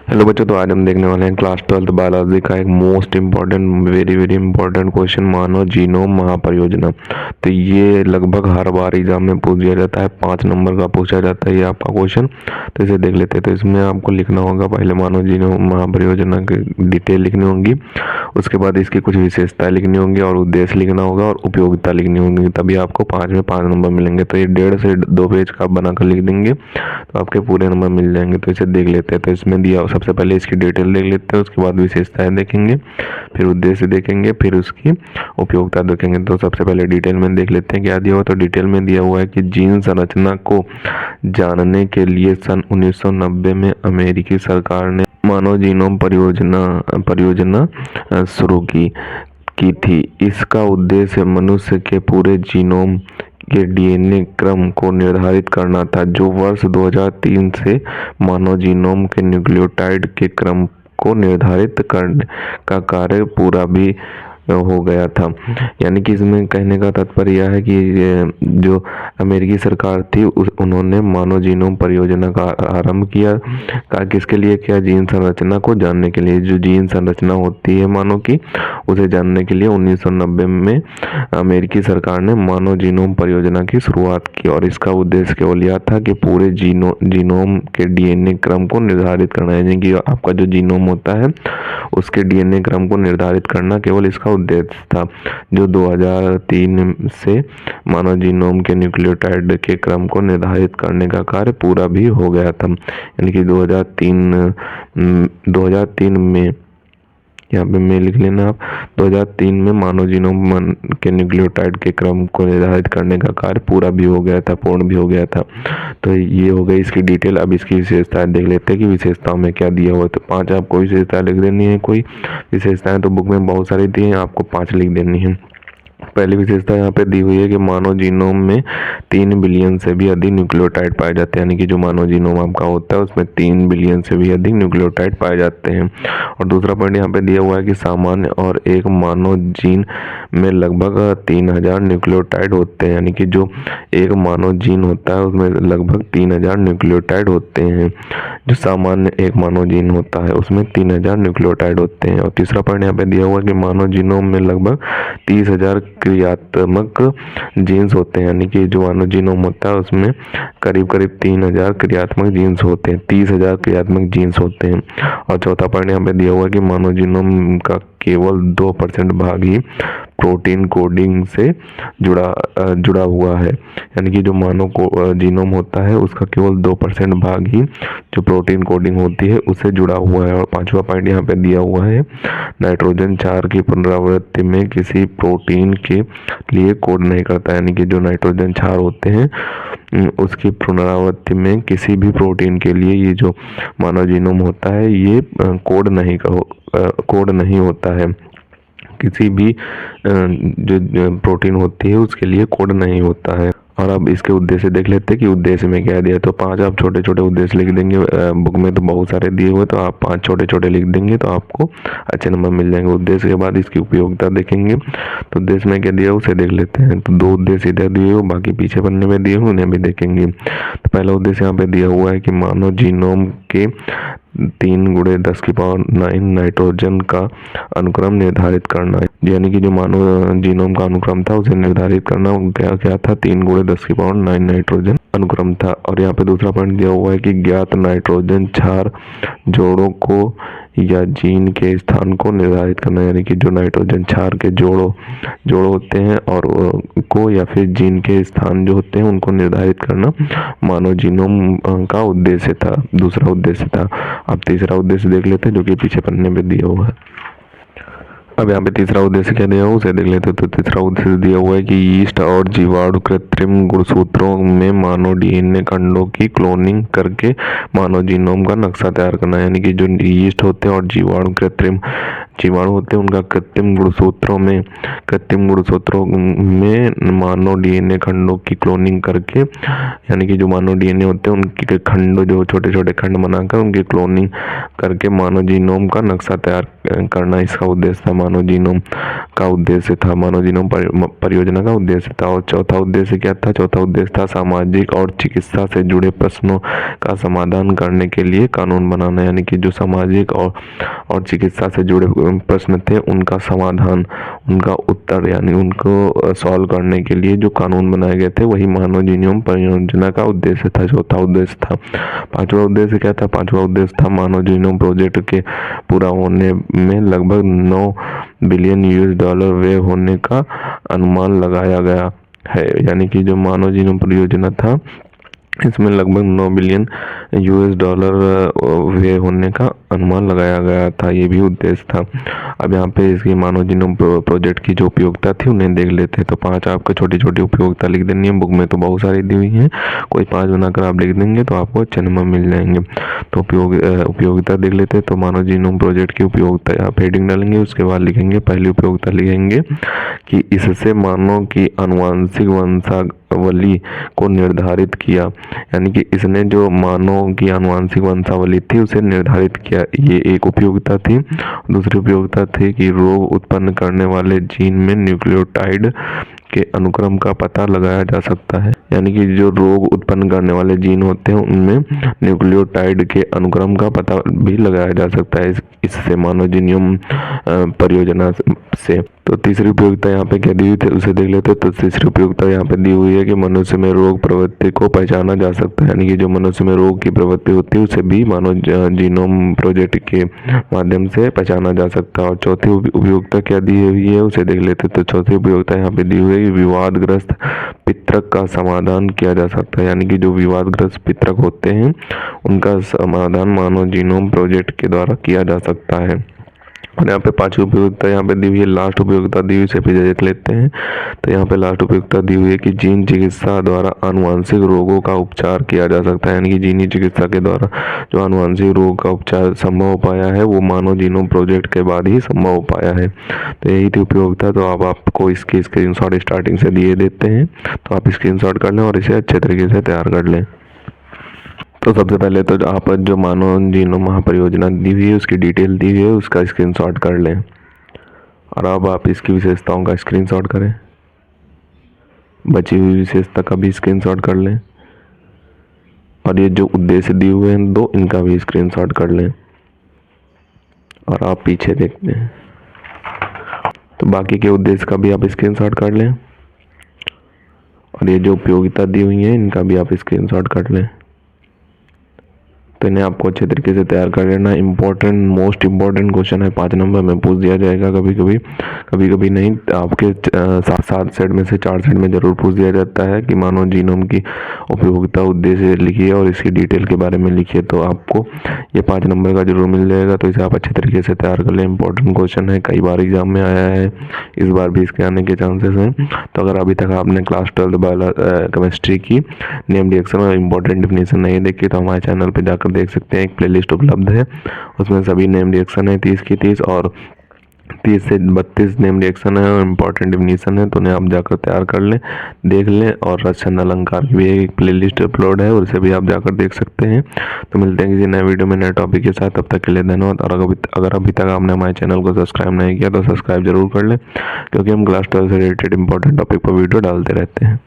Hello बच्चों, तो आज हम देखने वाले हैं क्लास 12 बायोलॉजी का एक most important very very important question, मानव जीनोम महापरियोजना। तो ये लगभग हर बार एग्जाम में पूछ दिया जाता है, 5 नंबर का पूछा जाता है ये आपका क्वेश्चन। तो इसे देख लेते हैं। तो इसमें आपको लिखना होगा, पहले मानव जीनोम महापरियोजना की डिटेल लिखनी होगी, उसके बाद इसकी कुछ विशेषताएं लिखनी होंगी और उद्देश्य लिखना होगा और उपयोगिता लिखनी होगी, तभी आपको 5 में 5 नंबर मिलेंगे। तो ये 1.5 से 2 पेज का आप बनाकर लिख देंगे तो आपके पूरे नंबर मिल जाएंगे। तो इसे देख लेते हैं। तो इसमें दिया, सबसे पहले इसकी डिटेल देख लेते हैं, उसके बाद विशेषताएं देखेंगे, फिर उद्देश्य देखेंगे, फिर उसकी उपयोगिता देखेंगे। तो सबसे पहले डिटेल में देख लेते हैं क्या दिया हुआ। तो डिटेल में दिया हुआ है कि जीन संरचना को जानने के लिए सन 1990 में अमेरिकी सरकार ने मानव जीनोम परियोजना शुरू की थी। इसका उद्देश्य मनुष्य के पूरे जीनोम के डीएनए क्रम को निर्धारित करना था, जो वर्ष 2003 से मानव जीनोम के न्यूक्लियोटाइड के क्रम को निर्धारित करने का कार्य पूरा भी हो गया था। यानी कि इसमें कहने का तात्पर्य यह है कि जो अमेरिकी सरकार थी उन्होंने मानव जीनोम परियोजना का आरंभ किया। किसके लिए किया? जीन संरचना को जानने के लिए। जो जीन संरचना होती है मानव की, उसे जानने के लिए 1990 में अमेरिकी सरकार ने मानव जीनोम परियोजना की शुरुआत की और इसका उद्देश्य केवल यह था कि पूरे जीनोम के डीएनए क्रम को निर्धारित करना है। यानी कि आपका जो जीनोम होता है उसके डीएनए क्रम को निर्धारित करना केवल इसका उद्देश्य था। जो 2003 से मानव जीनोम के न्यूक्लियोटाइड के क्रम को निर्धारित करने का कार्य पूरा भी हो गया था। यानी कि 2003 में, यहाँ पे में लिख लेना आप, 2003 में मानव जीनोम के न्यूक्लियोटाइड के क्रम को निर्धारित करने का कार्य पूरा भी हो गया था, पूर्ण भी हो गया था। तो ये हो गई इसकी डिटेल। अब इसकी विशेषताएं देख लेते हैं कि विशेषताओं में क्या दिया हुआ। तो 5 आपको विशेषताएं लिख देनी है। कोई विशेषताएं तो बुक में बहुत सारी दी हैं, आपको 5 लिख देनी है। पहली विशेषता यहाँ पे दी हुई है कि मानव जीनोम में 3 बिलियन से भी अधिक न्यूक्लियोटाइड पाए जाते हैं। यानी कि जो मानव जीनोम आपका होता है उसमें 3 बिलियन से भी अधिक न्यूक्लियोटाइड पाए जाते हैं। और दूसरा पॉइंट यहाँ पे दिया हुआ है कि सामान्य और एक मानव जीन में लगभग 3000 न्यूक्लियोटाइड होते हैं। यानी कि जो एक मानव जीन होता है उसमें लगभग 3000 न्यूक्लियोटाइड होते हैं। जो सामान्य एक मानव जीन होता है उसमें 3000 न्यूक्लियोटाइड होते हैं। और तीसरा पॉइंट यहाँ पे दिया हुआ है कि मानव जीनोम में लगभग 30,000 क्रियात्मक जीन्स होते हैं। यानी कि जो मानव जीनोम होता है उसमें करीब करीब 3000 क्रियात्मक जीन्स होते हैं, 30,000 क्रियात्मक जीन्स होते हैं। और चौथा पॉइंट यहाँ पे दिया हुआ है कि मानव जीनोम का केवल 2% भाग ही प्रोटीन कोडिंग से जुड़ा हुआ है। यानी कि जो मानव को जीनोम होता है उसका केवल 2% भाग ही जो प्रोटीन कोडिंग होती है उससे जुड़ा हुआ है। और पांचवा पॉइंट यहाँ पे दिया हुआ है, नाइट्रोजन क्षार की पुनरावृत्ति में किसी प्रोटीन के लिए कोड नहीं करता। यानी कि जो नाइट्रोजन क्षार होते हैं उसकी पुनरावृत्ति में किसी भी प्रोटीन के लिए ये जो मानव जीनोम होता है ये कोड नहीं होता है। किसी भी जो प्रोटीन होती है उसके लिए कोड नहीं होता है। और अब इसके उद्देश्य देख लेते हैं कि उद्देश्य में क्या दिया। तो 5 आप छोटे छोटे उद्देश्य लिख देंगे। बुक में तो बहुत सारे दिए हुए, तो आप 5 छोटे छोटे लिख देंगे तो आपको अच्छे नंबर मिल जाएंगे। उद्देश्य के बाद इसकी उपयोगिता देखेंगे। तो उद्देश्य में क्या दिया उसे देख लेते हैं। तो 2 उद्देश्य इधर दिए हुए, बाकी पीछे पन्ने में दिए हुए उन्हें भी देखेंगे। तो पहला उद्देश्य यहाँ पे दिया हुआ है कि मानव जीनोम के 3 × 10⁹ नाइट्रोजन का अनुक्रम निर्धारित करना। यानी कि जो मानव जीनोम का अनुक्रम था उसे निर्धारित करना क्या था, 3 × 10⁹ नाइट्रोजन अनुक्रम था। और यहाँ पे दूसरा पॉइंट दिया हुआ है कि ज्ञात नाइट्रोजन क्षार जोड़ों को या जीन के स्थान को निर्धारित करना। यानी कि जो नाइट्रोजन क्षार के जोड़ों होते हैं और को या फिर जीन के स्थान जो होते हैं उनको निर्धारित करना मानव जीनोम का उद्देश्य था, दूसरा उद्देश्य था। अब तीसरा उद्देश्य देख लेते हैं जो कि पीछे पन्ने में दिया हुआ है। अब यहाँ पे तीसरा उद्देश्य क्या दिया हुआ उसे देख लेते हैं। तो तीसरा उद्देश्य दिया हुआ है कि यीस्ट और जीवाणु कृत्रिम गुणसूत्रों में मानव डीएनए खंडों की क्लोनिंग करके मानव जीनोम का नक्शा तैयार करना। यानी कि जो यीस्ट होते हैं और जीवाणु कृत्रिम जीवाणु होते हैं उनका कृत्रिम गुणसूत्रों में मानव डीएनए खंडों की क्लोनिंग करके, यानी कि जो मानव डीएनए होते हैं उनके खंड, जो छोटे छोटे खंड बनाकर उनकी क्लोनिंग करके मानव जीनोम का नक्शा तैयार करना इसका उद्देश्य था। मानव जीनोम परियोजना का उद्देश्य था। और चौथा उद्देश्य क्या था? चौथा उद्देश्य था सामाजिक और चिकित्सा से जुड़े प्रश्नों का समाधान करने के लिए कानून बनाना, यानी कि जो सामाजिक और चिकित्सा से जुड़े प्रश्न थे उनका समाधान, उनका उत्तर, यानी उनको सॉल्व करने के लिए जो कानून बनाए गए थे वही मानव जीनोम परियोजना का उद्देश्य था, चौथा उद्देश्य था। पांचवा उद्देश्य क्या था? पांचवा उद्देश्य था मानव जीनोम प्रोजेक्ट के पूरा होने में लगभग 9 बिलियन US$ व्यय होने का अनुमान लगाया गया है। यानी कि जो मानव जीनोम परियोजना था इसमें लगभग 9 बिलियन US$ व्यय होने का अनुमान लगाया गया था, ये भी उद्देश्य था। अब यहाँ पे इसकी मानव जीनोम प्रोजेक्ट की जो उपयोगिता थी उन्हें देख लेते हैं। तो 5 आपको छोटी छोटी उपयोगिता लिख देनी है, बुक में तो बहुत सारी दी हुई हैं, कोई 5 बनाकर आप लिख देंगे तो आपको अच्छे नंबर मिल जाएंगे। तो उपयोगिता देख लेते हैं। तो मानव जीनोम प्रोजेक्ट की उपयोगिता, आप हेडिंग डालेंगे, उसके बाद लिखेंगे पहली उपयोगिता लिखेंगे कि इससे मानव की आनुवांशिक वंशावली को निर्धारित किया, यानी कि इसने जो मानव की आनुवांशिक वंशावली थी उसे निर्धारित किया, ये एक उपयोगिता थी। दूसरी उपयोगिता थी कि रोग उत्पन्न करने वाले जीन में न्यूक्लियोटाइड के अनुक्रम का पता लगाया जा सकता है, यानी कि जो रोग उत्पन्न करने वाले जीन होते हैं उनमें न्यूक्लियोटाइड के अनुक्रम का पता भी लगाया जा सकता है इससे मानव जीनोम परियोजना से। तो तीसरी उपयोगिता यहाँ पे क्या दी हुई थी उसे देख लेते हैं। तो तीसरी उपयोगिता यहाँ पे दी हुई है कि मनुष्य में रोग प्रवृत्ति को पहचाना जा सकता है, यानी कि जो मनुष्य में रोग की प्रवृत्ति होती है उसे भी मानव जीनोम प्रोजेक्ट के माध्यम से पहचाना जा सकता है। और चौथी उपयोगिता क्या दी हुई है उसे देख लेते हैं। तो चौथी उपयोगिता यहाँ पे दी हुई है कि विवादग्रस्त पितरक का समाधान किया जा सकता है, यानी कि जो विवादग्रस्त पितरक होते हैं उनका समाधान मानव जीनोम प्रोजेक्ट के द्वारा किया जा सकता है। और यहाँ पे 5वीं उपयोगिता यहाँ पे दी हुई है, लास्ट उपयोगिता दी हुई, से भी देख लेते हैं। तो यहाँ पे लास्ट उपयोगिता दी हुई है कि जीन चिकित्सा द्वारा आनुवांशिक रोगों का उपचार किया जा सकता है, यानी कि जीनी चिकित्सा के द्वारा जो आनुवांशिक रोग का उपचार संभव हो पाया है वो मानव जीनोम प्रोजेक्ट के बाद ही संभव हो पाया है। तो यही थी उपयोगिता। तो अब आपको इसकी स्क्रीनशॉट स्टार्टिंग से दिए देते हैं, तो आप स्क्रीनशॉट कर लें और इसे अच्छे तरीके से तैयार कर लें। तो सबसे पहले तो आप जो मानव जीनोम महापरियोजना दी हुई है उसकी डिटेल दी हुई है उसका स्क्रीनशॉट कर लें, और अब आप इसकी विशेषताओं का स्क्रीनशॉट करें, बची हुई विशेषता का भी स्क्रीनशॉट कर लें, और ये जो उद्देश्य दिए हुए हैं 2 इनका भी स्क्रीनशॉट कर लें, और आप पीछे देखते हैं तो बाकी के उद्देश्य का भी आप स्क्रीनशॉट कर लें, और ये जो उपयोगिता दी हुई है इनका भी आप स्क्रीनशॉट कर लें। तो इन्हें आपको अच्छे तरीके से तैयार कर लेना। मोस्ट इम्पोर्टेंट क्वेश्चन है, 5 नंबर में पूछ दिया जाएगा, कभी कभी नहीं, आपके 7 सेट में से 4 सेट में जरूर पूछ दिया जाता है कि मानव जीनोम की उपयोगिता उद्देश्य लिखिए और इसकी डिटेल के बारे में लिखिए। तो आपको ये 5 नंबर का जरूर मिल जाएगा, तो इसे आप अच्छे तरीके से तैयार कर लें। इंपॉर्टेंट क्वेश्चन है, कई बार एग्जाम में आया है, इस बार भी इसके आने के चांसेस हैं। तो अगर अभी तक आपने क्लास 12 केमिस्ट्री की नेम रिएक्शन और इम्पोर्टेंट डिफिनेशन नहीं देखी तो हमारे चैनल पर जाकर देख सकते हैं, एक प्लेलिस्ट उपलब्ध है, उसमें सभी नेम रिएक्शन है, 30 की 30 और 30 से 32 नेम रिएक्शन है और इम्पोर्टेंट डिफिनेशन है। तो उन्हें आप जाकर तैयार कर लें, देख लें। और रचना अलंकार की भी एक प्लेलिस्ट अपलोड है, उसे भी आप जाकर देख सकते हैं। तो मिलते हैं किसी नए वीडियो में नए टॉपिक के साथ, तब तक के लिए धन्यवाद। और अगर अभी तक आपने हमारे चैनल को सब्सक्राइब नहीं किया तो सब्सक्राइब जरूर कर लें, क्योंकि हम क्लास 12 से रिलेटेड इंपॉर्टेंट टॉपिक पर वीडियो डालते रहते हैं।